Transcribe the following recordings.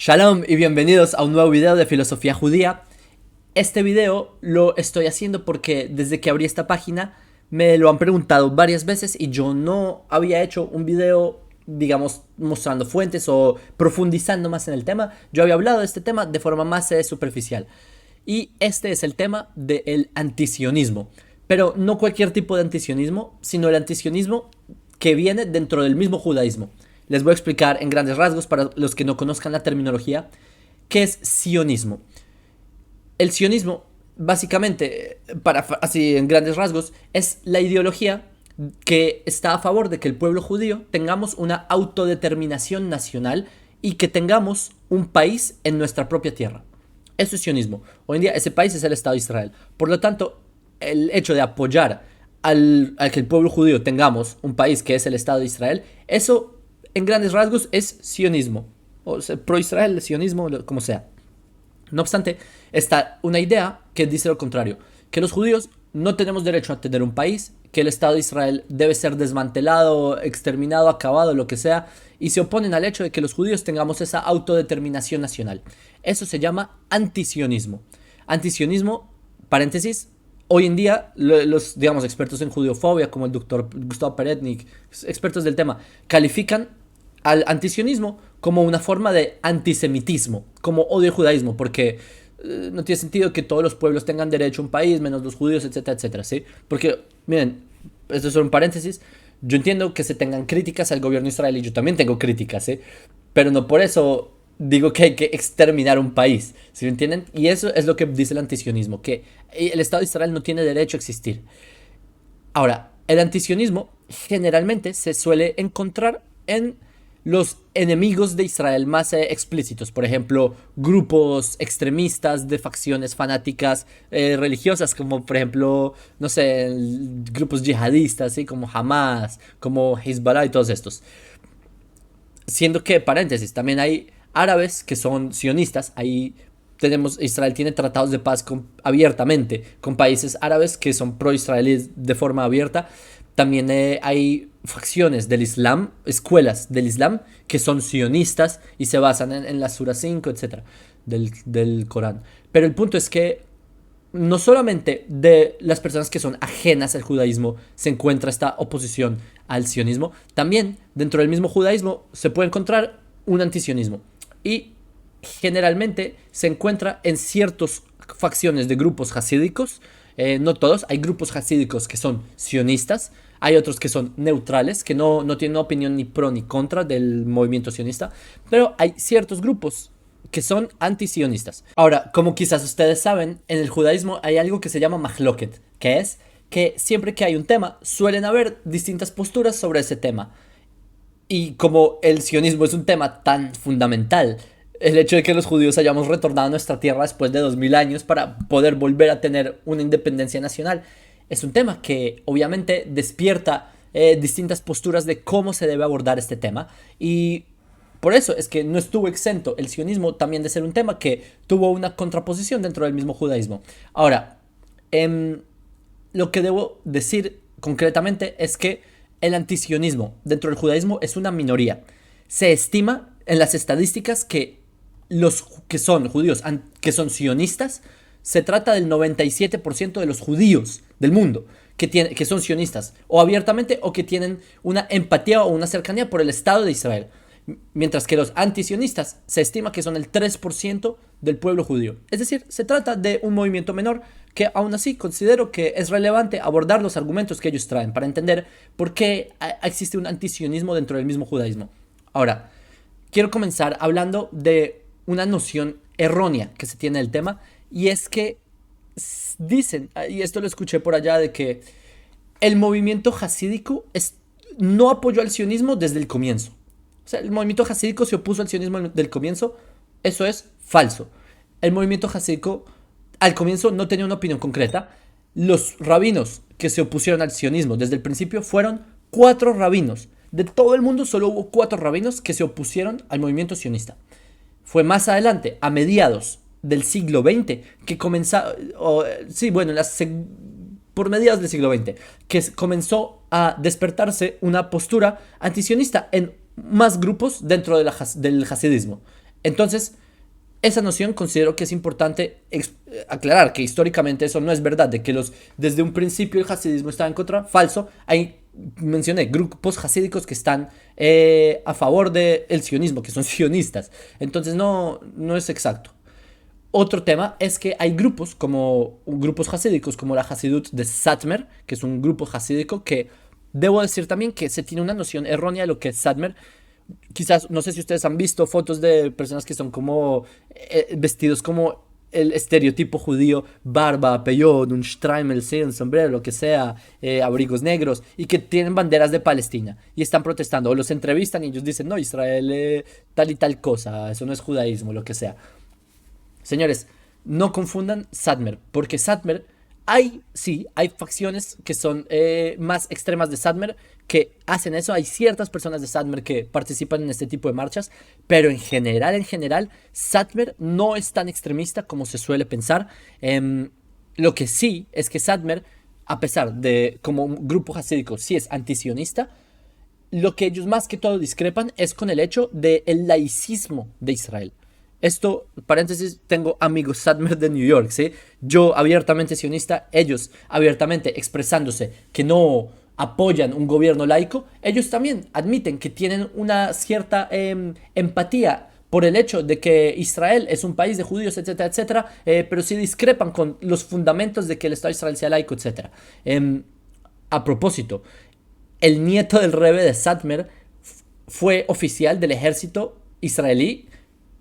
Shalom y bienvenidos a un nuevo video de filosofía judía. Este video lo estoy haciendo porque desde que abrí esta página me lo han preguntado varias veces y yo no había hecho un video, digamos, mostrando fuentes o profundizando más en el tema. Yo había hablado de este tema de forma más superficial. Y este es el tema del antisionismo. Pero no cualquier tipo de antisionismo, sino el antisionismo que viene dentro del mismo judaísmo. Les voy a explicar en grandes rasgos, para los que no conozcan la terminología, qué es sionismo. El sionismo, básicamente, así en grandes rasgos, es la ideología que está a favor de que el pueblo judío tengamos una autodeterminación nacional y que tengamos un país en nuestra propia tierra. Eso es sionismo. Hoy en día ese país es el Estado de Israel. Por lo tanto, el hecho de apoyar al que el pueblo judío tengamos un país que es el Estado de Israel, eso en grandes rasgos es sionismo. O sea, pro-Israel, sionismo, como sea. No obstante, está una idea que dice lo contrario, que los judíos no tenemos derecho a tener un país, que el Estado de Israel debe ser desmantelado, exterminado, acabado, lo que sea, y se oponen al hecho de que los judíos tengamos esa autodeterminación nacional. Eso se llama antisionismo. Antisionismo, paréntesis, hoy en día los, digamos, expertos en judeofobia, como el doctor Gustavo Peretnik, expertos del tema, califican al antisionismo como una forma de antisemitismo, como odio al judaísmo, porque no tiene sentido que todos los pueblos tengan derecho a un país, menos los judíos, etcétera, etcétera, ¿sí? Porque, miren, esto es un paréntesis, yo entiendo que se tengan críticas al gobierno israelí, yo también tengo críticas, ¿sí? Pero no por eso digo que hay que exterminar un país, ¿sí me entienden? Y eso es lo que dice el antisionismo, que el Estado de Israel no tiene derecho a existir. Ahora, el antisionismo generalmente se suele encontrar en los enemigos de Israel más explícitos, por ejemplo, grupos extremistas de facciones fanáticas religiosas, como por ejemplo, no sé, grupos yihadistas, ¿sí? Como Hamas, como Hezbollah y todos estos. Siendo que, paréntesis, también hay árabes que son sionistas, ahí Israel tiene tratados de paz abiertamente con países árabes que son pro-israelíes de forma abierta. También hay facciones del Islam, escuelas del Islam, que son sionistas y se basan en la Sura 5, etcétera, del Corán. Pero el punto es que no solamente de las personas que son ajenas al judaísmo se encuentra esta oposición al sionismo, también dentro del mismo judaísmo se puede encontrar un antisionismo. Y generalmente se encuentra en ciertas facciones de grupos hasídicos, no todos, hay grupos hasídicos que son sionistas, hay otros que son neutrales, que no tienen opinión ni pro ni contra del movimiento sionista, pero hay ciertos grupos que son antisionistas. Ahora, como quizás ustedes saben, en el judaísmo hay algo que se llama mahloket, que es que siempre que hay un tema, suelen haber distintas posturas sobre ese tema. Y como el sionismo es un tema tan fundamental, el hecho de que los judíos hayamos retornado a nuestra tierra después de 2000 años para poder volver a tener una independencia nacional, es un tema que obviamente despierta distintas posturas de cómo se debe abordar este tema. Y por eso es que no estuvo exento el sionismo también de ser un tema que tuvo una contraposición dentro del mismo judaísmo. Ahora, lo que debo decir concretamente es que el antisionismo dentro del judaísmo es una minoría. Se estima en las estadísticas que los que son judíos, que son sionistas, se trata del 97% de los judíos del mundo que son sionistas, o abiertamente, o que tienen una empatía o una cercanía por el Estado de Israel. Mientras que los antisionistas se estima que son el 3% del pueblo judío. Es decir, se trata de un movimiento menor que aún así considero que es relevante abordar los argumentos que ellos traen para entender por qué existe un antisionismo dentro del mismo judaísmo. Ahora, quiero comenzar hablando de una noción errónea que se tiene del tema, y es que dicen, y esto lo escuché por allá, de que el movimiento hasídico no apoyó al sionismo desde el comienzo. O sea, el movimiento hasídico se opuso al sionismo del comienzo. Eso es falso. El movimiento hasídico al comienzo no tenía una opinión concreta. Los rabinos que se opusieron al sionismo desde el principio fueron 4 rabinos. De todo el mundo solo hubo 4 rabinos que se opusieron al movimiento sionista. Fue más adelante, a mediados del siglo XX, que comenzó, por mediados del siglo XX, que comenzó a despertarse una postura antisionista en más grupos dentro del hasidismo. Entonces, esa noción considero que es importante aclarar que históricamente eso no es verdad, de que desde un principio el hasidismo estaba en contra, falso. Hay, mencioné, grupos hasídicos que están a favor del sionismo, que son sionistas. Entonces no es exacto. Otro tema es que hay grupos como grupos hasídicos como la Hasidut de Satmer, que es un grupo hasídico que debo decir también que se tiene una noción errónea de lo que es Satmer. Quizás, no sé si ustedes han visto fotos de personas que son como vestidos como el estereotipo judío, barba, peyot, un shtraimel, sí, un sombrero, lo que sea, abrigos negros, y que tienen banderas de Palestina y están protestando, o los entrevistan y ellos dicen, no, Israel tal y tal cosa, eso no es judaísmo, lo que sea. Señores, no confundan Satmer, porque Satmer, sí, hay facciones que son más extremas de Satmer que hacen eso. Hay ciertas personas de Satmer que participan en este tipo de marchas, pero en general, Satmer no es tan extremista como se suele pensar. Lo que sí es que Satmer, a pesar de como un grupo hasídico, sí es antisionista, lo que ellos más que todo discrepan es con el hecho del laicismo de Israel. Esto, paréntesis, tengo amigos Sadmer de New York, ¿sí? Yo abiertamente sionista, ellos abiertamente expresándose que no apoyan un gobierno laico, ellos también admiten que tienen una cierta empatía por el hecho de que Israel es un país de judíos, etcétera, etcétera, pero sí discrepan con los fundamentos de que el Estado de Israel sea laico, etcétera. A propósito, el nieto del rebe de Satmer fue oficial del ejército israelí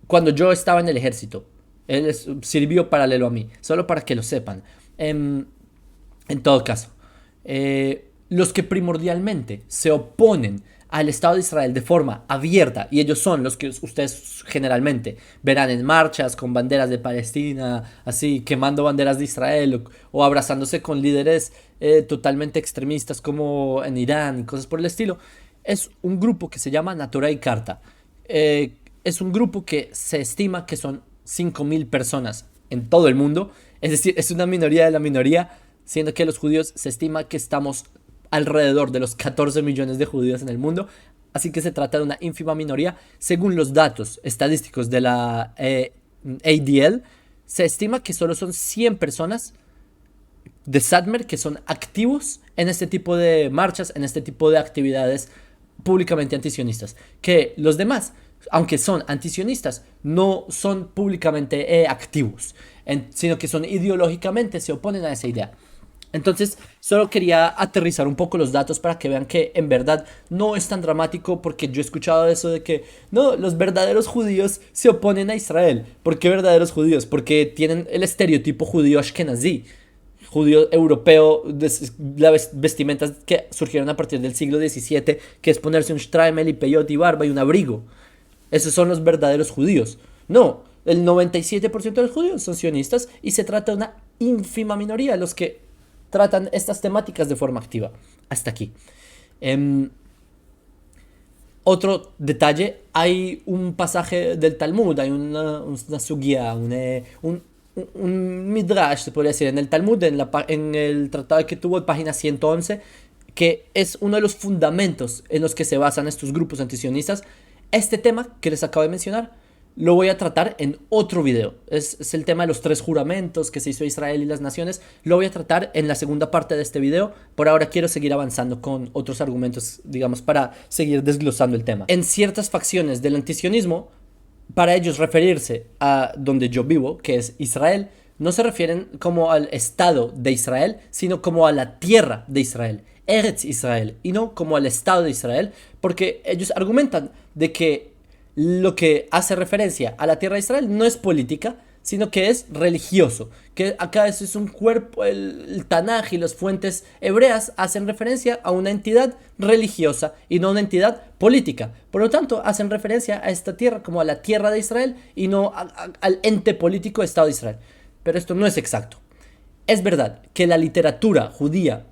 cuando yo estaba en el ejército. Él sirvió paralelo a mí, solo para que lo sepan. En todo caso, los que primordialmente se oponen al Estado de Israel de forma abierta, y ellos son los que ustedes generalmente verán en marchas con banderas de Palestina, así quemando banderas de Israel o abrazándose con líderes totalmente extremistas como en Irán y cosas por el estilo, es un grupo que se llama Natura y Carta. Es un grupo que se estima que son 5.000 personas en todo el mundo, es decir, es una minoría de la minoría, siendo que los judíos se estima que estamos alrededor de los 14 millones de judíos en el mundo, así que se trata de una ínfima minoría. Según los datos estadísticos de la ADL, se estima que solo son 100 personas de Satmer que son activos en este tipo de marchas, en este tipo de actividades públicamente antisionistas. Que los demás, aunque son antisionistas, no son públicamente activos, sino que son ideológicamente, se oponen a esa idea. Entonces, solo quería aterrizar un poco los datos para que vean que en verdad no es tan dramático, porque yo he escuchado eso de que no, los verdaderos judíos se oponen a Israel. ¿Por qué verdaderos judíos? Porque tienen el estereotipo judío ashkenazí, judío europeo, las vestimentas que surgieron a partir del siglo XVII, que es ponerse un shtraimel y peyot y barba y un abrigo. Esos son los verdaderos judíos. No, el 97% de los judíos son sionistas y se trata de una ínfima minoría los que tratan estas temáticas de forma activa. Hasta aquí. Otro detalle, hay un pasaje del Talmud, hay una sugia, un midrash, se podría decir, en el Talmud, en el tratado que tuvo, en página 111, que es uno de los fundamentos en los que se basan estos grupos antisionistas. Este tema que les acabo de mencionar lo voy a tratar en otro video. Es el tema de los 3 juramentos que se hizo Israel y las naciones. Lo voy a tratar en la segunda parte de este video. Por ahora quiero seguir avanzando con otros argumentos, digamos, para seguir desglosando el tema. En ciertas facciones del antisionismo, para ellos referirse a donde yo vivo, que es Israel, no se refieren como al Estado de Israel, sino como a la tierra de Israel, Eretz Israel, y no como al Estado de Israel, porque ellos argumentan de que lo que hace referencia a la tierra de Israel no es política, sino que es religioso, que acá eso es un cuerpo, el Tanaj y las fuentes hebreas hacen referencia a una entidad religiosa y no a una entidad política. Por lo tanto, hacen referencia a esta tierra como a la tierra de Israel y no al ente político Estado de Israel. Pero esto no es exacto. Es verdad que la literatura judía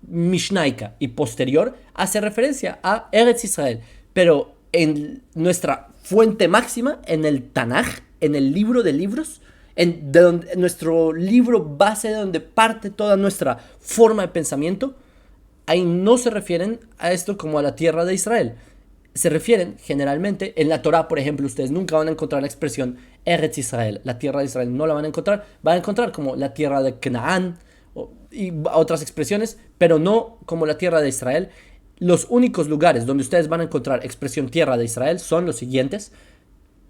mishnaica y posterior hace referencia a Eretz Israel, pero en nuestra fuente máxima, en el Tanaj, en el libro de libros, en nuestro libro base de donde parte toda nuestra forma de pensamiento, ahí no se refieren a esto como a la tierra de Israel. se refieren generalmente en la Torá, por ejemplo, ustedes nunca van a encontrar la expresión Eretz Israel, la tierra de Israel, no la van a encontrar como la tierra de Canaán y otras expresiones, pero no como la tierra de Israel. Los únicos lugares donde ustedes van a encontrar expresión tierra de Israel son los siguientes.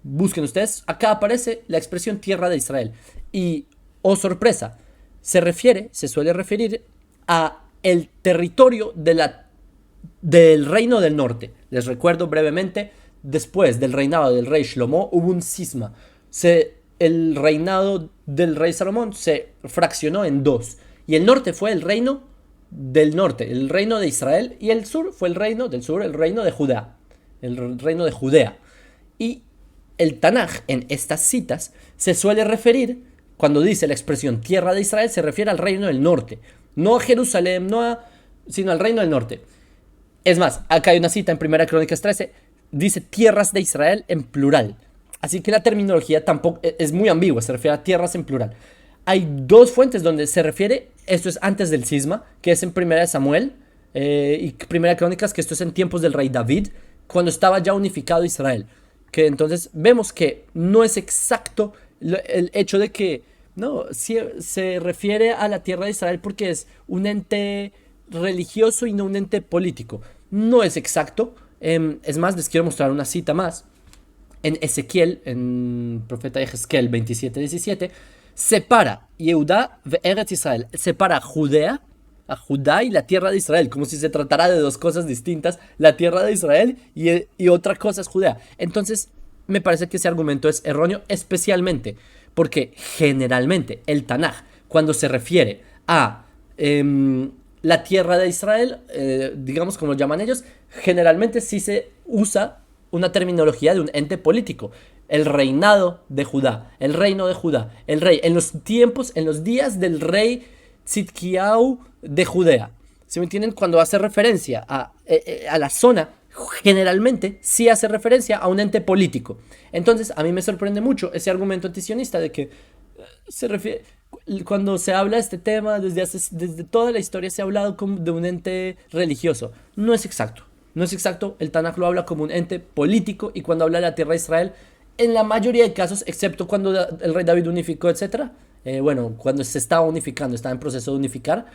Busquen ustedes, acá aparece la expresión tierra de Israel. Y, oh sorpresa, se suele referir a el territorio del reino del norte. Les recuerdo brevemente, después del reinado del rey Shlomo hubo un cisma. El reinado del rey Salomón se fraccionó en dos. Y el norte fue el reino del norte, el reino de Israel, y el sur fue el reino del sur, el reino de Judá, el reino de Judea. Y el Tanaj en estas citas se suele referir, cuando dice la expresión tierra de Israel, se refiere al reino del norte, no a Jerusalén, sino al reino del norte. Es más, acá hay una cita en 1 Crónicas 13, dice tierras de Israel en plural. Así que la terminología tampoco es muy ambigua, se refiere a tierras en plural. Hay dos fuentes donde se refiere, esto es antes del cisma, que es en 1 Samuel y 1 Crónicas, que esto es en tiempos del rey David, cuando estaba ya unificado Israel. Que entonces vemos que no es exacto el hecho de que no se refiere a la tierra de Israel porque es un ente religioso y no un ente político. No es exacto. Es más, les quiero mostrar una cita más. En Ezequiel, en profeta Ezequiel 27:17, separa Yehudá ve Eretz Israel, separa a Judá y la tierra de Israel, como si se tratara de dos cosas distintas, la tierra de Israel y otra cosa es Judea. Entonces, me parece que ese argumento es erróneo, especialmente porque generalmente el Tanaj, cuando se refiere a la tierra de Israel, digamos como lo llaman ellos, generalmente sí se usa una terminología de un ente político. El reinado de Judá, el reino de Judá, el rey, en los días del rey Tzidkiyahu de Judea. ¿Se me entienden? Cuando hace referencia a la zona, generalmente sí hace referencia a un ente político. Entonces, a mí me sorprende mucho ese argumento antisionista de que se refiere, cuando se habla de este tema, desde toda la historia se ha hablado como de un ente religioso. No es exacto. No es exacto, el Tanaj lo habla como un ente político y cuando habla de la tierra de Israel, en la mayoría de casos, excepto cuando el rey David unificó, etc. Bueno, cuando se estaba unificando, estaba en proceso de unificar,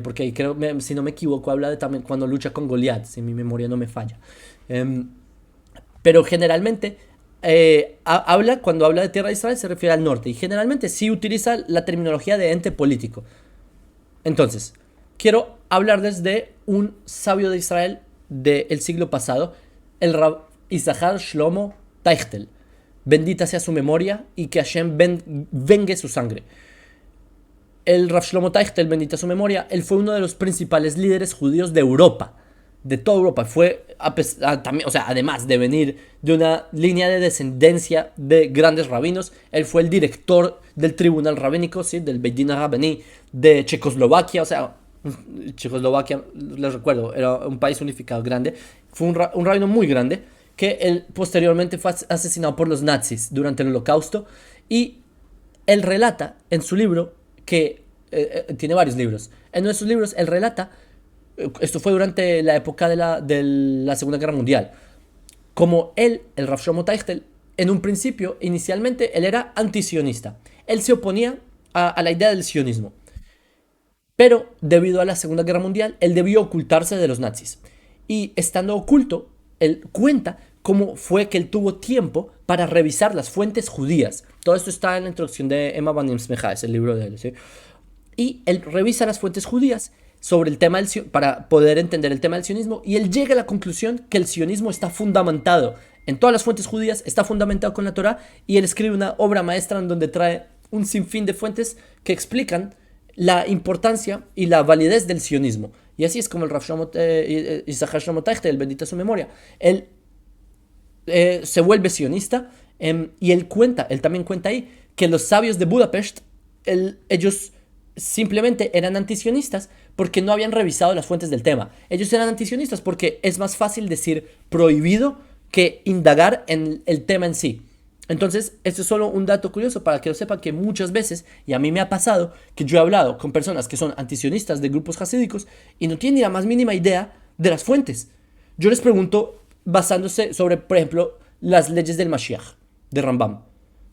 porque ahí creo, si no me equivoco, habla de también cuando lucha con Goliat, si mi memoria no me falla. Pero generalmente, cuando habla de tierra de Israel, se refiere al norte y generalmente sí utiliza la terminología de ente político. Entonces, quiero hablarles de un sabio de Israel del siglo pasado, el Rab Issachar Shlomo Teichtel. Bendita sea su memoria y que Hashem vengue su sangre. El Rav Shlomo Teichtel, bendita su memoria, él fue uno de los principales líderes judíos de Europa, de toda Europa. Fue, también, o sea, además de venir de una línea de descendencia de grandes rabinos, él fue el director del tribunal rabínico, ¿sí? Del Beit Din Rabbaní de Checoslovaquia, o sea, Checoslovaquia, les recuerdo, era un país unificado grande. Fue un rabino muy grande que él posteriormente fue asesinado por los nazis durante el Holocausto. Y él relata en su libro que tiene varios libros. En uno de sus libros él relata, esto fue durante la época de la Segunda Guerra Mundial, como el Rav Shlomo Teichtel, en un principio, inicialmente, él era antisionista. Él se oponía a la idea del sionismo. Pero debido a la Segunda Guerra Mundial, él debió ocultarse de los nazis. Y estando oculto, él cuenta cómo fue que él tuvo tiempo para revisar las fuentes judías. Todo esto está en la introducción de Emma Banim Smeja, es el libro de él, ¿sí? Y él revisa las fuentes judías sobre el tema para poder entender el tema del sionismo, y él llega a la conclusión que el sionismo está fundamentado en todas las fuentes judías, está fundamentado con la Torá, y él escribe una obra maestra en donde trae un sinfín de fuentes que explican la importancia y la validez del sionismo. Y así es como el Rav Issachar Shlomo Teichtel, el bendita su memoria, él se vuelve sionista, y él también cuenta ahí que los sabios de Budapest, ellos simplemente eran antisionistas porque no habían revisado las fuentes del tema. Ellos eran antisionistas porque es más fácil decir prohibido que indagar en el tema en sí. Entonces, esto es solo un dato curioso para que lo sepan, que muchas veces, y a mí me ha pasado, que yo he hablado con personas que son antisionistas de grupos hasídicos y no tienen ni la más mínima idea de las fuentes. Yo les pregunto, basándose sobre, por ejemplo, las leyes del Mashiach, de Rambam.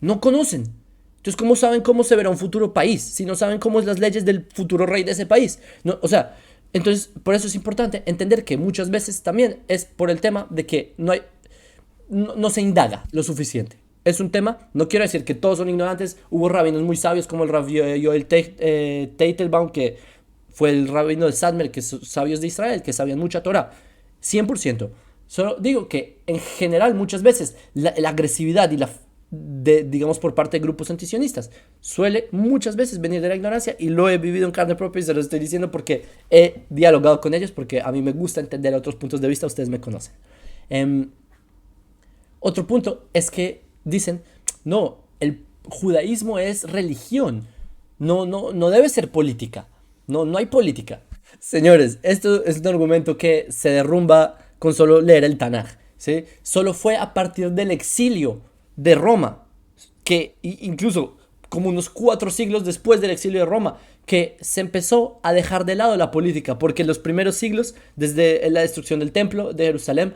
No conocen. Entonces, ¿cómo saben cómo se verá un futuro país si no saben cómo es las leyes del futuro rey de ese país? No, o sea, entonces, por eso es importante entender que muchas veces también es por el tema de que no se indaga lo suficiente. Es un tema, no quiero decir que todos son ignorantes, hubo rabinos muy sabios como el Rav Yoel Teitelbaum, que fue el rabino de Sadmer, que son sabios de Israel, que sabían mucha Torah, 100%. Solo digo que en general muchas veces la agresividad y digamos por parte de grupos antisionistas suele muchas veces venir de la ignorancia, y lo he vivido en carne propia y se lo estoy diciendo porque he dialogado con ellos, porque a mí me gusta entender otros puntos de vista, ustedes me conocen. Otro punto es que dicen, no, el judaísmo es religión, no debe ser política, no hay política. Señores, esto es un argumento que se derrumba con solo leer el Tanaj, ¿sí? Solo fue a partir del exilio de Roma, que incluso como unos 4 siglos después del exilio de Roma, que se empezó a dejar de lado la política, porque en los primeros siglos, desde la destrucción del templo de Jerusalén,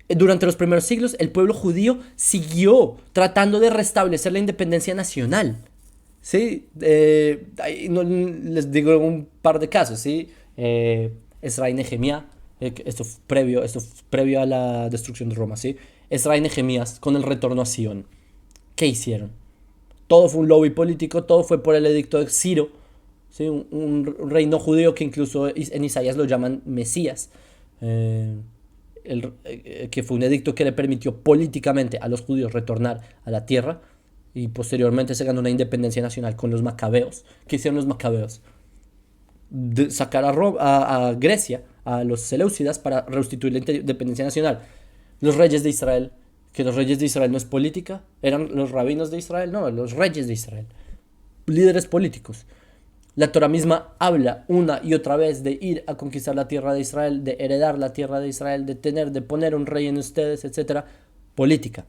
durante los primeros siglos, el pueblo judío siguió tratando de restablecer la independencia nacional. ¿Sí? Les digo un par de casos, ¿sí? Esra y Nehemías, esto fue previo a la destrucción de Roma, ¿sí? Esra y Nehemías con el retorno a Sion. ¿Qué hicieron? Todo fue un lobby político, todo fue por el edicto de Ciro, ¿sí? Un reino judío que incluso en Isaías lo llaman Mesías. Que fue un edicto que le permitió políticamente a los judíos retornar a la tierra, y posteriormente se ganó una independencia nacional con los macabeos. ¿Qué hicieron los macabeos? Sacar a Grecia, a los seleucidas, para restituir la independencia nacional. Los reyes de Israel, que los reyes de Israel no es política, eran los rabinos de Israel, no, los reyes de Israel, líderes políticos. La Torah misma habla una y otra vez de ir a conquistar la tierra de Israel, de heredar la tierra de Israel, de poner un rey en ustedes, etc. Política.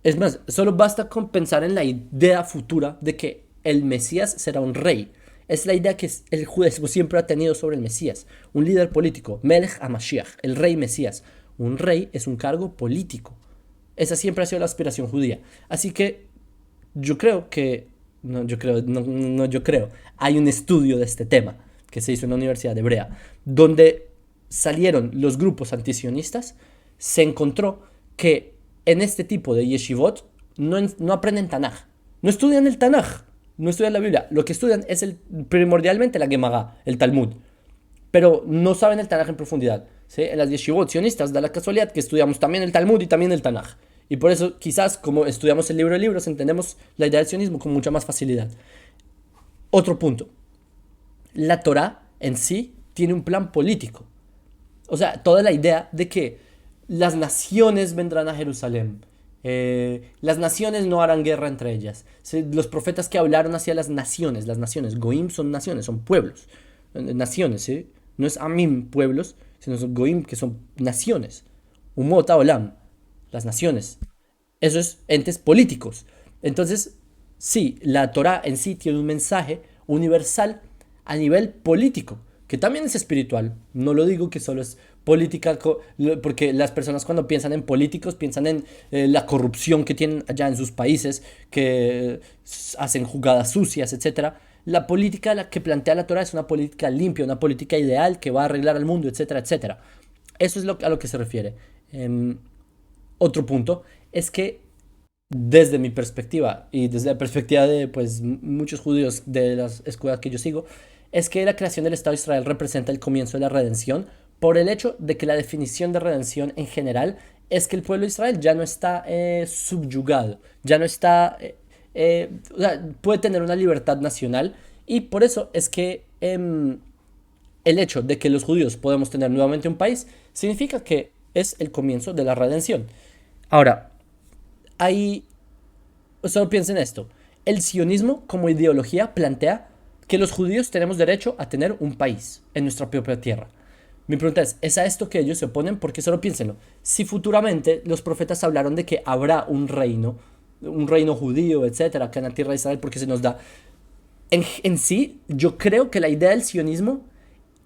Es más, solo basta con pensar en la idea futura de que el Mesías será un rey. Es la idea que el judaísmo siempre ha tenido sobre el Mesías. Un líder político, Melech HaMashiach, el rey Mesías. Un rey es un cargo político. Esa siempre ha sido la aspiración judía. Así que yo creo que hay un estudio de este tema que se hizo en la Universidad de Hebrea, donde salieron los grupos antisionistas. Se encontró que en este tipo de yeshivot no aprenden Tanaj, no estudian el Tanaj, no estudian la Biblia. Lo que estudian es primordialmente la Gemara, el Talmud, pero no saben el Tanaj en profundidad, ¿sí? En las yeshivot sionistas da la casualidad que estudiamos también el Talmud y también el Tanaj. Y por eso, quizás, como estudiamos el libro de libros, entendemos la idea del sionismo con mucha más facilidad. Otro punto. La Torá en sí tiene un plan político. O sea, toda la idea de que las naciones vendrán a Jerusalén. Las naciones no harán guerra entre ellas. ¿Sí? Los profetas que hablaron hacia las naciones, Goim son naciones, son pueblos. Naciones, ¿sí? No es Amim, pueblos, sino son Goim, que son naciones. Umot Olam, las naciones. Eso es entes políticos. Entonces, sí, la Torá en sí tiene un mensaje universal a nivel político, que también es espiritual. No lo digo que solo es política, porque las personas cuando piensan en políticos piensan en la corrupción que tienen allá en sus países, que hacen jugadas sucias, etc. La política que plantea la Torá es una política limpia, una política ideal que va a arreglar al mundo, etc., etc. Eso es a lo que se refiere. Otro punto es que desde mi perspectiva y desde la perspectiva de pues, muchos judíos de las escuelas que yo sigo, es que la creación del Estado de Israel representa el comienzo de la redención, por el hecho de que la definición de redención en general es que el pueblo de Israel ya no está subyugado, ya no está, o sea, puede tener una libertad nacional, y por eso es que el hecho de que los judíos podemos tener nuevamente un país significa que es el comienzo de la redención. Ahora, solo piensen esto. El sionismo como ideología plantea que los judíos tenemos derecho a tener un país en nuestra propia tierra. Mi pregunta ¿es a esto que ellos se oponen? Porque solo piénsenlo. Si futuramente los profetas hablaron de que habrá un reino judío, etcétera, que en la tierra de Israel, porque se nos da. En sí, yo creo que la idea del sionismo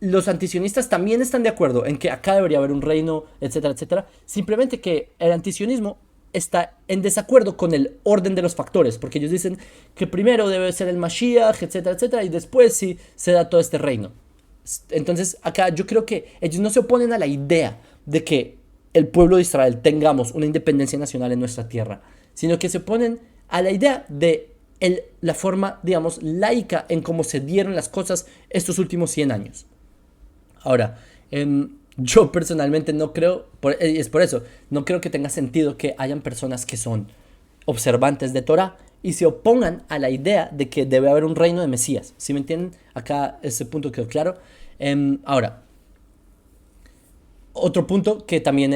los antisionistas también están de acuerdo en que acá debería haber un reino, etcétera, etcétera. Simplemente que el antisionismo está en desacuerdo con el orden de los factores, porque ellos dicen que primero debe ser el Mashiach, etcétera, etcétera, y después sí se da todo este reino. Entonces acá yo creo que ellos no se oponen a la idea de que el pueblo de Israel tengamos una independencia nacional en nuestra tierra, sino que se oponen a la idea de la forma, digamos, laica en cómo se dieron las cosas estos últimos 100 años. Ahora, yo personalmente no creo, es por eso, no creo que tenga sentido que hayan personas que son observantes de Torah y se opongan a la idea de que debe haber un reino de Mesías. ¿Sí me entienden? Acá ese punto quedó claro. Ahora, otro punto que también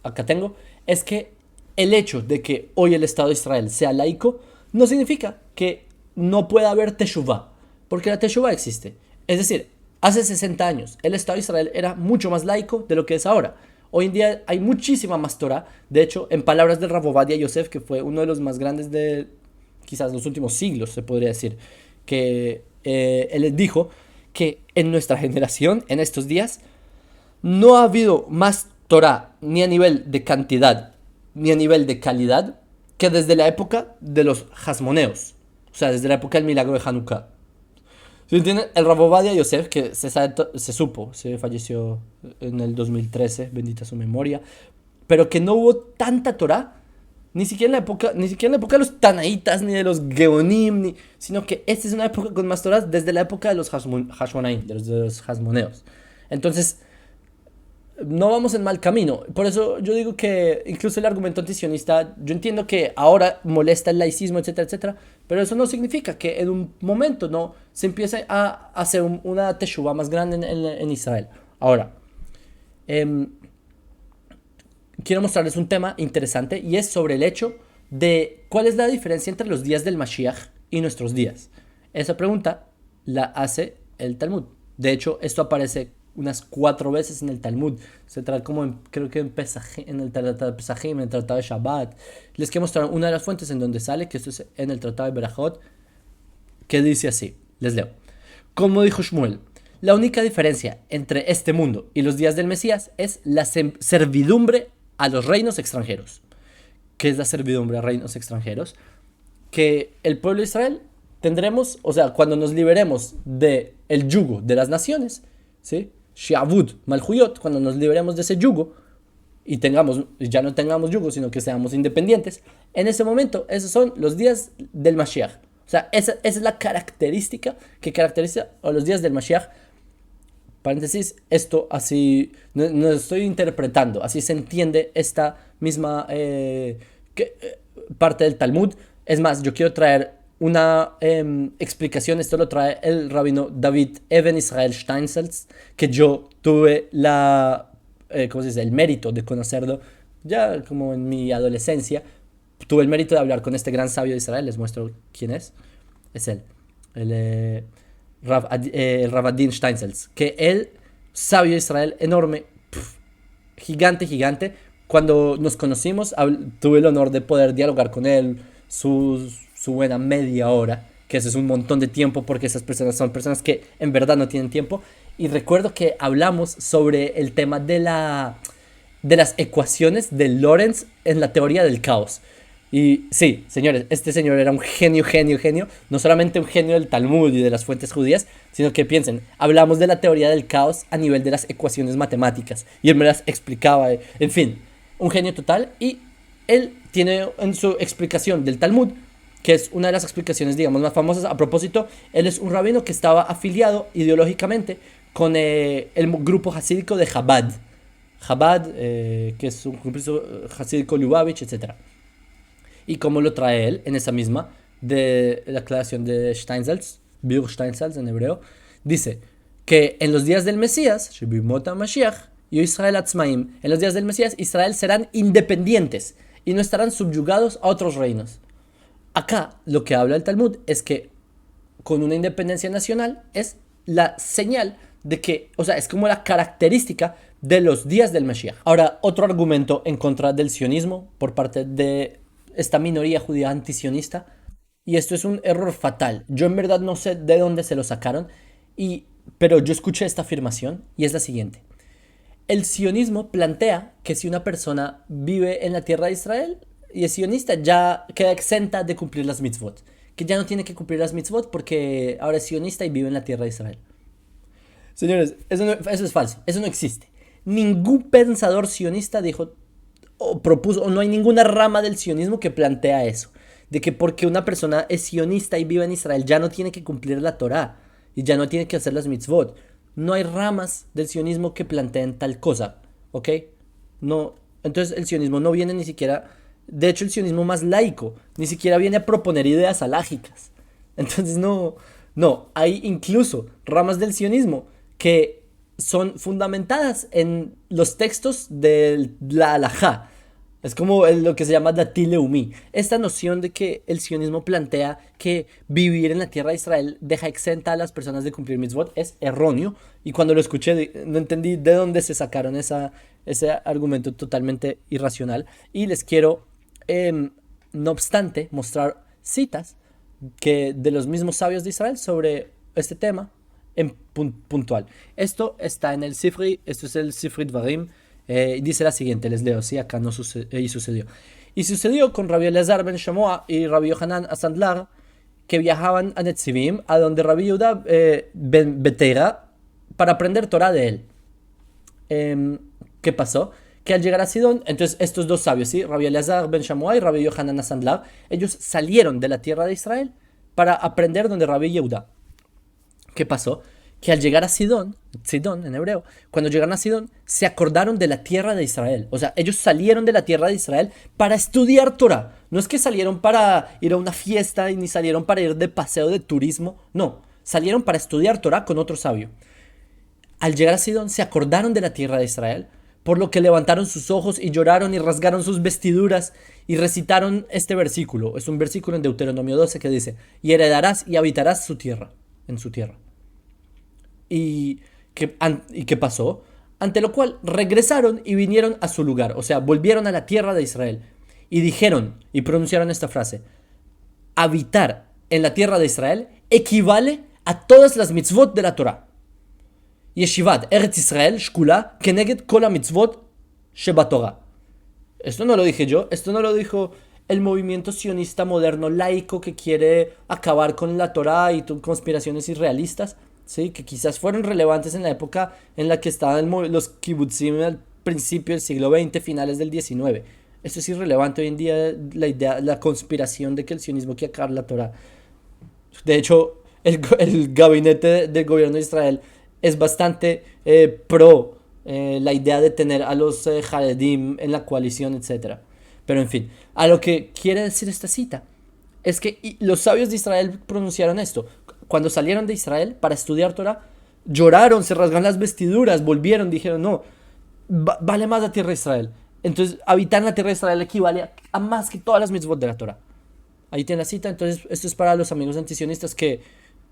acá tengo es que el hecho de que hoy el Estado de Israel sea laico no significa que no pueda haber Teshuvah, porque la Teshuvah existe. Es decir, hace 60 años el Estado de Israel era mucho más laico de lo que es ahora. Hoy en día hay muchísima más Torah. De hecho, en palabras del Rav Ovadia Yosef, que fue uno de los más grandes de quizás los últimos siglos, se podría decir, que él dijo que en nuestra generación, en estos días, no ha habido más Torah ni a nivel de cantidad ni a nivel de calidad que desde la época de los Hasmoneos, o sea, desde la época del milagro de Hanukkah. ¿Sí entienden? El Rav Ovadia Yosef, que se falleció en el 2013, bendita su memoria, pero que no hubo tanta Torah, ni siquiera en la época de los Tanaitas, ni de los Geonim, sino que esta es una época con más Torah desde la época de los Hashmonaim, de los Hasmoneos. Entonces, no vamos en mal camino. Por eso yo digo que incluso el argumento antisionista, yo entiendo que ahora molesta el laicismo, etcétera, etcétera, pero eso no significa que en un momento no se empiece a hacer una teshuva más grande en Israel. Ahora, quiero mostrarles un tema interesante y es sobre el hecho de cuál es la diferencia entre los días del Mashiach y nuestros días. Esa pregunta la hace el Talmud. De hecho, esto aparece unas 4 veces en el Talmud. Se trata como creo que en el Tratado de Pesajim, en el Tratado de Shabbat. Les quiero mostrar una de las fuentes en donde sale, que esto es en el Tratado de Berajot, que dice así, les leo. Como dijo Shmuel, la única diferencia entre este mundo y los días del Mesías es la servidumbre a los reinos extranjeros. ¿Qué es la servidumbre a reinos extranjeros? Que el pueblo de Israel tendremos, o sea, cuando nos liberemos del yugo de las naciones, ¿sí? Shiavud Malhuyot, cuando nos liberemos de ese yugo y ya no tengamos yugo, sino que seamos independientes, en ese momento, esos son los días del Mashiach. O sea, esa es la característica que caracteriza a los días del Mashiach. Paréntesis, esto así, no estoy interpretando, así se entiende esta misma parte del Talmud. Es más, yo quiero traer una explicación, esto lo trae el rabino David Even Israel Steinsaltz, que yo tuve el mérito de conocerlo ya como en mi adolescencia. Tuve el mérito de hablar con este gran sabio de Israel, les muestro quién es él, el Rav Adin Steinsaltz, que el sabio de Israel enorme, gigante. Cuando nos conocimos, tuve el honor de poder dialogar con él su buena media hora, que eso es un montón de tiempo porque esas personas son personas que en verdad no tienen tiempo. Y recuerdo que hablamos sobre el tema de las ecuaciones de Lorentz en la teoría del caos. Y sí, señores, este señor era un genio, no solamente un genio del Talmud y de las fuentes judías, sino que piensen, hablamos de la teoría del caos a nivel de las ecuaciones matemáticas, y él me las explicaba, en fin, un genio total. Y él tiene en su explicación del Talmud, que es una de las explicaciones, digamos, más famosas. A propósito, él es un rabino que estaba afiliado ideológicamente con el grupo hasídico de Chabad, que es un grupo hasídico Lubavitch, etc. Y como lo trae él en esa misma de la aclaración de Steinsaltz, Biur Steinsaltz en hebreo, dice que en los días del Mesías, Shebimot HaMashiach y Israel Atzmaim, en los días del Mesías, Israel serán independientes y no estarán subyugados a otros reinos. Acá lo que habla el Talmud es que con una independencia nacional es la señal de que, o sea, es como la característica de los días del Mashiach. Ahora, otro argumento en contra del sionismo por parte de esta minoría judía antisionista, y esto es un error fatal. Yo en verdad no sé de dónde se lo sacaron, y Pero yo escuché esta afirmación y es la siguiente. El sionismo plantea que si una persona vive en la tierra de Israel y es sionista, ya queda exenta de cumplir las mitzvot. Que ya no tiene que cumplir las mitzvot porque ahora es sionista y vive en la tierra de Israel. Señores, eso es falso, eso no existe. Ningún pensador sionista dijo o propuso, o no hay ninguna rama del sionismo que plantea eso. De que porque una persona es sionista y vive en Israel ya no tiene que cumplir la Torá y ya no tiene que hacer las mitzvot. No hay ramas del sionismo que planteen tal cosa, ¿ok? No, entonces el sionismo no viene ni siquiera, de hecho el sionismo más laico, ni siquiera viene a proponer ideas alágicas. Entonces no, hay incluso ramas del sionismo que son fundamentadas en los textos de la halajá. Es como lo que se llama Dati Leumi. Esta noción de que el sionismo plantea que vivir en la tierra de Israel deja exenta a las personas de cumplir mitzvot es erróneo. Y cuando lo escuché no entendí de dónde se sacaron ese argumento totalmente irracional. Y les quiero, no obstante, mostrar citas de los mismos sabios de Israel sobre este tema en puntual. Esto está en el Sifri, esto es el Sifri Dvarim. Dice la siguiente, les leo, sí, acá no sucedió. Y sucedió con Rabbi Elazar ben Shamoa y Rabbi Yohanan Asandlar, que viajaban a Netzivim, a donde Rabbi Yehuda ben Beteira, para aprender Torah de él. ¿Qué pasó? Que al llegar a Sidón, entonces estos dos sabios, ¿sí? Rabbi Elazar ben Shamoa y Rabbi Yohanan Asandlar, ellos salieron de la tierra de Israel para aprender donde Rabbi Yehuda. ¿Qué pasó? Que al llegar a Sidón en hebreo, cuando llegaron a Sidón, se acordaron de la tierra de Israel. O sea, ellos salieron de la tierra de Israel para estudiar Torah. No es que salieron para ir a una fiesta y ni salieron para ir de paseo de turismo. No, salieron para estudiar Torah con otro sabio. Al llegar a Sidón, se acordaron de la tierra de Israel, por lo que levantaron sus ojos y lloraron y rasgaron sus vestiduras y recitaron este versículo. Es un versículo en Deuteronomio 12 que dice: y heredarás y habitarás su tierra, en su tierra. ¿Y qué pasó? Ante lo cual regresaron y vinieron a su lugar, o sea, volvieron a la tierra de Israel. Y dijeron, y pronunciaron esta frase: habitar en la tierra de Israel equivale a todas las mitzvot de la Torah. Yeshivat Eretz Israel Shkula Keneged Kol mitzvot Shebatorah. Esto no lo dije yo, esto no lo dijo el movimiento sionista moderno laico que quiere acabar con la Torah y conspiraciones irrealistas. ¿Sí? Que quizás fueron relevantes en la época en la que estaban los kibbutzim al principio del siglo XX, finales del XIX. Esto es irrelevante hoy en día, la conspiración de que el sionismo quiere acabar la Torah. De hecho, el gabinete del gobierno de Israel es bastante pro la idea de tener a los Haredim en la coalición, etc. Pero en fin, a lo que quiere decir esta cita es que los sabios de Israel pronunciaron esto. Cuando salieron de Israel para estudiar Torah, lloraron, se rasgaron las vestiduras, volvieron, dijeron, no, vale más la tierra de Israel. Entonces, habitar en la tierra de Israel equivale a más que todas las mitzvot de la Torah. Ahí tiene la cita. Entonces, esto es para los amigos antisionistas que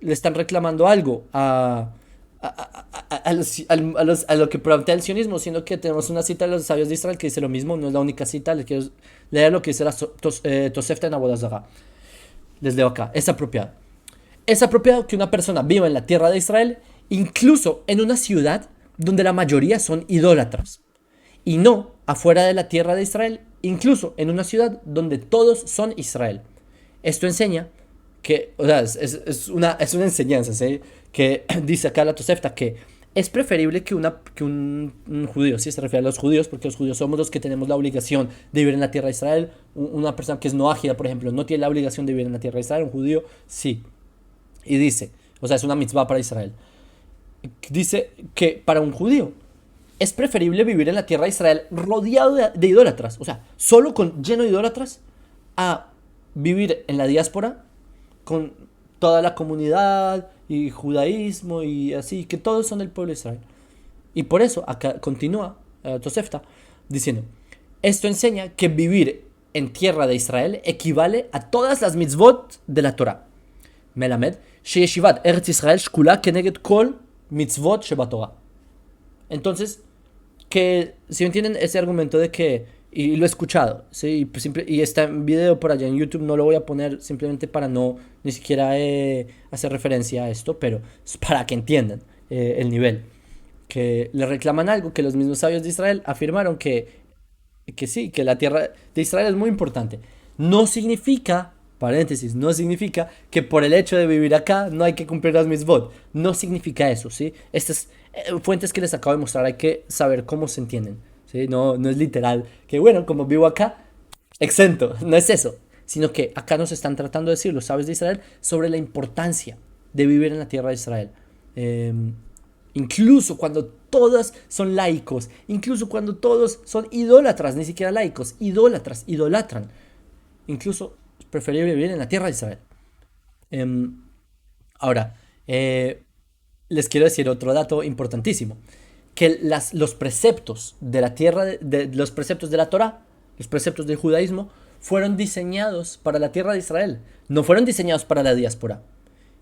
le están reclamando algo a lo que plantea el sionismo, siendo que tenemos una cita de los sabios de Israel que dice lo mismo. No es la única cita, les quiero leer lo que dice la Tosefta en Avodah Zarah. Les leo acá, es apropiado. Es apropiado que una persona viva en la tierra de Israel, incluso en una ciudad donde la mayoría son idólatras, y no afuera de la tierra de Israel, incluso en una ciudad donde todos son Israel. Esto enseña que, o sea, es una enseñanza, ¿sí? Que dice acá la Tosefta que es preferible que un judío, sí se refiere a los judíos, porque los judíos somos los que tenemos la obligación de vivir en la tierra de Israel. Una persona que es no ágida, por ejemplo, no tiene la obligación de vivir en la tierra de Israel. Un judío, sí. Y dice, o sea, es una mitzvah para Israel. Dice que para un judío es preferible vivir en la tierra de Israel rodeado de idólatras, o sea, solo lleno de idólatras, a vivir en la diáspora con toda la comunidad y judaísmo y así, que todos son del pueblo de Israel. Y por eso acá continúa Tosefta diciendo, esto enseña que vivir en tierra de Israel equivale a todas las mitzvot de la Torah. Melamed sheyeshivat Eretz Israel shkula keneged kol mitzvot shebatorah. Entonces, que si entienden ese argumento de que, y lo he escuchado, ¿sí? Y está en video por allá en YouTube, no lo voy a poner simplemente para no ni siquiera hacer referencia a esto, pero es para que entiendan el nivel. Que le reclaman algo que los mismos sabios de Israel afirmaron que sí, que la tierra de Israel es muy importante. No significa, paréntesis, no significa que por el hecho de vivir acá no hay que cumplir las mitzvot. No significa eso, ¿sí? Estas fuentes que les acabo de mostrar hay que saber cómo se entienden, ¿sí? No, no es literal que, bueno, como vivo acá, exento. No es eso. Sino que acá nos están tratando de decir los sabios de Israel sobre la importancia de vivir en la tierra de Israel. Eh, Incluso cuando todos son laicos, incluso cuando todos son idólatras, ni siquiera laicos, idólatras, idolatran. Incluso es preferible vivir en la tierra de Israel. Eh, Ahora, les quiero decir otro dato importantísimo, que los preceptos de la tierra, los preceptos de la Torah, los preceptos del judaísmo, fueron diseñados para la tierra de Israel, no fueron diseñados para la diáspora.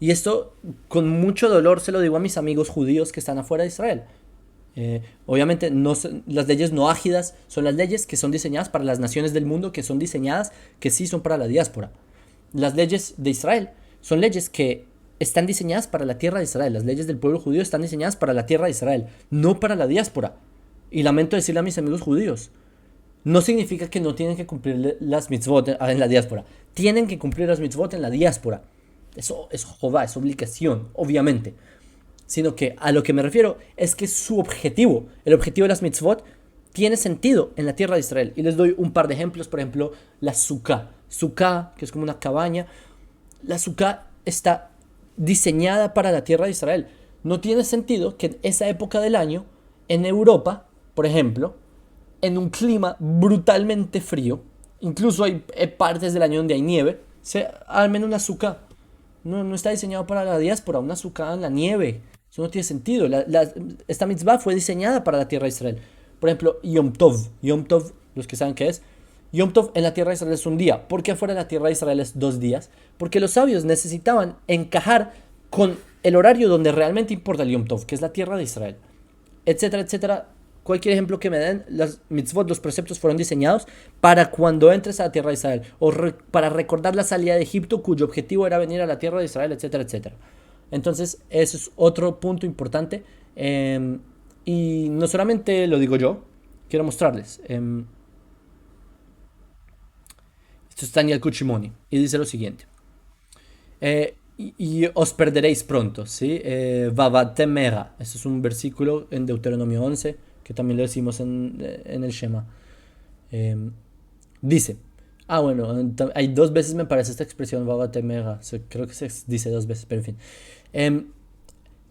Y esto con mucho dolor se lo digo a mis amigos judíos que están afuera de Israel. Obviamente no, las leyes noágidas son las leyes que son diseñadas para las naciones del mundo, que son diseñadas, que sí son para la diáspora. Las leyes de Israel son leyes que están diseñadas para la tierra de Israel. Las leyes del pueblo judío están diseñadas para la tierra de Israel, no para la diáspora. Y lamento decirle a mis amigos judíos, no significa que no tienen que cumplir las mitzvot en la diáspora. Tienen que cumplir las mitzvot en la diáspora. Eso es jová, es obligación, obviamente. Sino que a lo que me refiero es que su objetivo, el objetivo de las mitzvot, tiene sentido en la tierra de Israel. Y les doy un par de ejemplos. Por ejemplo, la sukkah. Sukkah, que es como una cabaña. La sukkah está diseñada para la tierra de Israel. No tiene sentido que en esa época del año, en Europa, por ejemplo, en un clima brutalmente frío, incluso hay partes del año donde hay nieve, se armen una sukkah. No, no está diseñado para la diáspora, una sukkah en la nieve. Eso no tiene sentido. Esta mitzvah fue diseñada para la tierra de Israel. Por ejemplo, Yom Tov. Yom Tov, los que saben qué es. Yom Tov en la tierra de Israel es un día. ¿Por qué afuera de la tierra de Israel es 2 días? Porque los sabios necesitaban encajar con el horario donde realmente importa el Yom Tov, que es la tierra de Israel. Etcétera, etcétera. Cualquier ejemplo que me den, las mitzvot, los preceptos fueron diseñados para cuando entres a la tierra de Israel, o para recordar la salida de Egipto, cuyo objetivo era venir a la tierra de Israel, etcétera, etcétera. Entonces, eso es otro punto importante. Y no solamente lo digo yo, quiero mostrarles. Esto es Daniel Cuchimoni, y dice lo siguiente. Y os perderéis pronto, ¿sí? Vavatemera. Eso es un versículo en Deuteronomio 11, que también lo decimos en el Shema. Dice, bueno, hay 2 veces me parece esta expresión, Vavatemera. Creo que se dice 2 veces, pero en fin.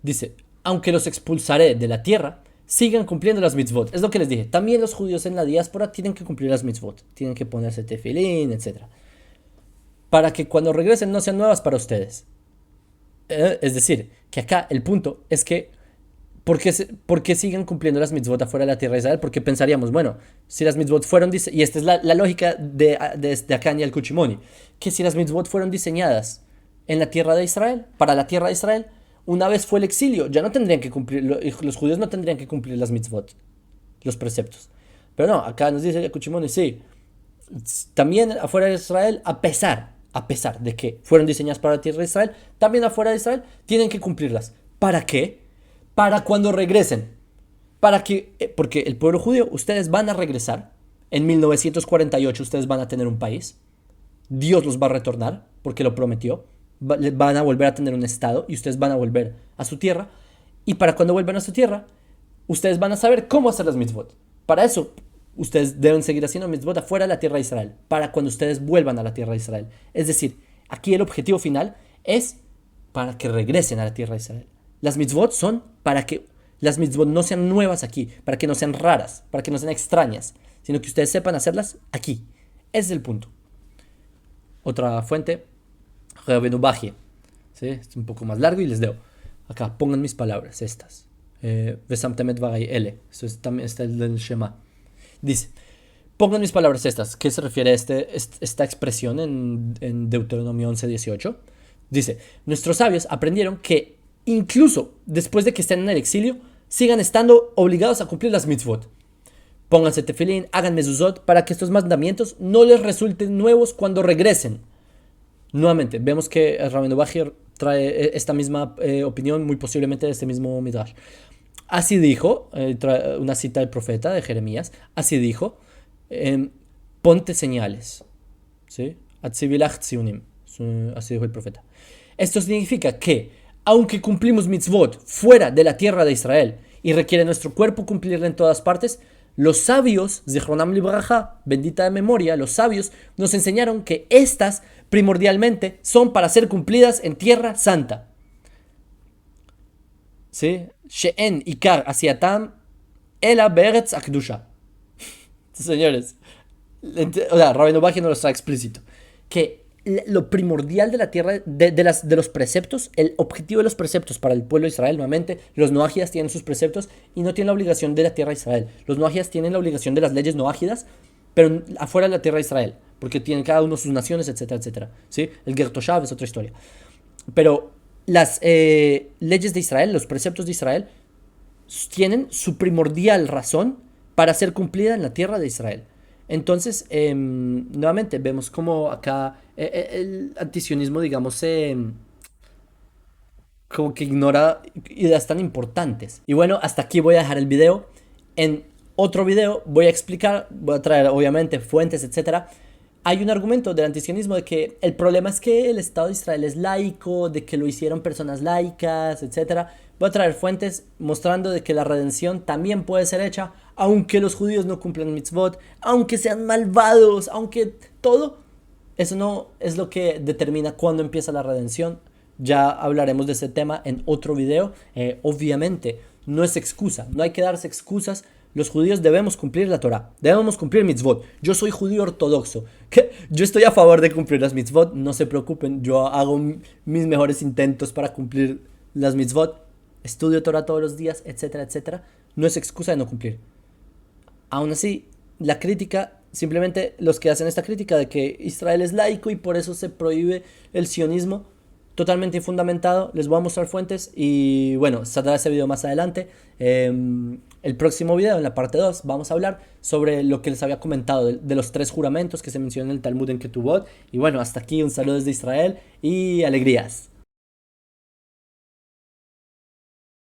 Dice, aunque los expulsaré de la tierra, sigan cumpliendo las mitzvot. Es lo que les dije. También los judíos en la diáspora tienen que cumplir las mitzvot. Tienen que ponerse tefilín, etc. Para que cuando regresen no sean nuevas para ustedes. Es decir, que acá el punto es que ¿por qué siguen cumpliendo las mitzvot afuera de la tierra de Israel? Porque pensaríamos, bueno, si las mitzvot fueron y esta es la lógica de acá en el Cuchimoni, que si las mitzvot fueron diseñadas en la tierra de Israel, para la tierra de Israel, una vez fue el exilio, ya no tendrían que cumplir, los judíos no tendrían que cumplir las mitzvot, los preceptos. Pero no, acá nos dice el Cuchimoni, sí, también afuera de Israel, a pesar de que fueron diseñadas para la tierra de Israel, también afuera de Israel tienen que cumplirlas. ¿Para qué? Para cuando regresen. Porque el pueblo judío, ustedes van a regresar. En 1948 ustedes van a tener un país. Dios los va a retornar, porque lo prometió. Van a volver a tener un estado y ustedes van a volver a su tierra. Y para cuando vuelvan a su tierra, ustedes van a saber cómo hacer las mitzvot. Para eso, ustedes deben seguir haciendo mitzvot afuera de la tierra de Israel, para cuando ustedes vuelvan a la tierra de Israel. Es decir, aquí el objetivo final es para que regresen a la tierra de Israel. Las mitzvot son para que las mitzvot no sean nuevas aquí, para que no sean raras, para que no sean extrañas, sino que ustedes sepan hacerlas aquí. Ese es el punto. Otra fuente, Rabbeinu Bajie. ¿Sí? Es un poco más largo y les leo. Acá, pongan mis palabras, estas. Vesamtemet varay ele. Eso también está el del Shema. Dice, pongan mis palabras estas. ¿Qué se refiere a esta expresión en Deuteronomio 11:18? Dice, nuestros sabios aprendieron que incluso después de que estén en el exilio, sigan estando obligados a cumplir las mitzvot. Pónganse tefilín, hagan mezuzot, para que estos mandamientos no les resulten nuevos cuando regresen. Nuevamente, vemos que el Rabbeinu Bachir trae esta misma opinión, muy posiblemente de este mismo Midrash. Así dijo, una cita del profeta de Jeremías, así dijo, em, ponte señales, ¿sí? Atzivilach tziunim, así dijo el profeta. Esto significa que, aunque cumplimos mitzvot fuera de la tierra de Israel y requiere nuestro cuerpo cumplirla en todas partes, los sabios, Zichronam Libraja, bendita de memoria, los sabios nos enseñaron que estas primordialmente son para ser cumplidas en tierra santa. ¿Sí? She'en ikar asiatam ela beretz akdusha. Señores, o sea, Rabbeinu Bachia no lo está explícito. Que lo primordial de la tierra, de los preceptos, el objetivo de los preceptos para el pueblo de Israel, nuevamente, los noajidas tienen sus preceptos y no tienen la obligación de la tierra de Israel. Los noajidas tienen la obligación de las leyes noajidas, pero afuera de la tierra de Israel, porque tienen cada uno sus naciones, etcétera, etcétera. ¿Sí? El Ger Toshav es otra historia. Pero las leyes de Israel, los preceptos de Israel, tienen su primordial razón para ser cumplida en la tierra de Israel. Entonces, nuevamente, vemos como acá el antisionismo, digamos, como que ignora ideas tan importantes. Y bueno, hasta aquí voy a dejar el video. En otro video voy a explicar, voy a traer obviamente fuentes, etcétera. Hay un argumento del antisionismo de que el problema es que el Estado de Israel es laico, de que lo hicieron personas laicas, etcétera. Voy a traer fuentes mostrando de que la redención también puede ser hecha, aunque los judíos no cumplan mitzvot, aunque sean malvados, aunque todo. Eso no es lo que determina cuándo empieza la redención. Ya hablaremos de ese tema en otro video. Obviamente, no es excusa, no hay que darse excusas. Los judíos debemos cumplir la Torah, debemos cumplir mitzvot. Yo soy judío ortodoxo. Yo estoy a favor de cumplir las mitzvot, no se preocupen. Yo hago mis mejores intentos para cumplir las mitzvot. Estudio Torah todos los días, etcétera, etcétera. No es excusa de no cumplir. Aún así, la crítica, simplemente los que hacen esta crítica de que Israel es laico y por eso se prohíbe el sionismo, totalmente infundamentado. Les voy a mostrar fuentes y bueno, saldrá ese video más adelante. El próximo video, en la parte 2, vamos a hablar sobre lo que les había comentado de los 3 juramentos que se mencionan en el Talmud en Ketubot. Y bueno, hasta aquí un saludo desde Israel y alegrías.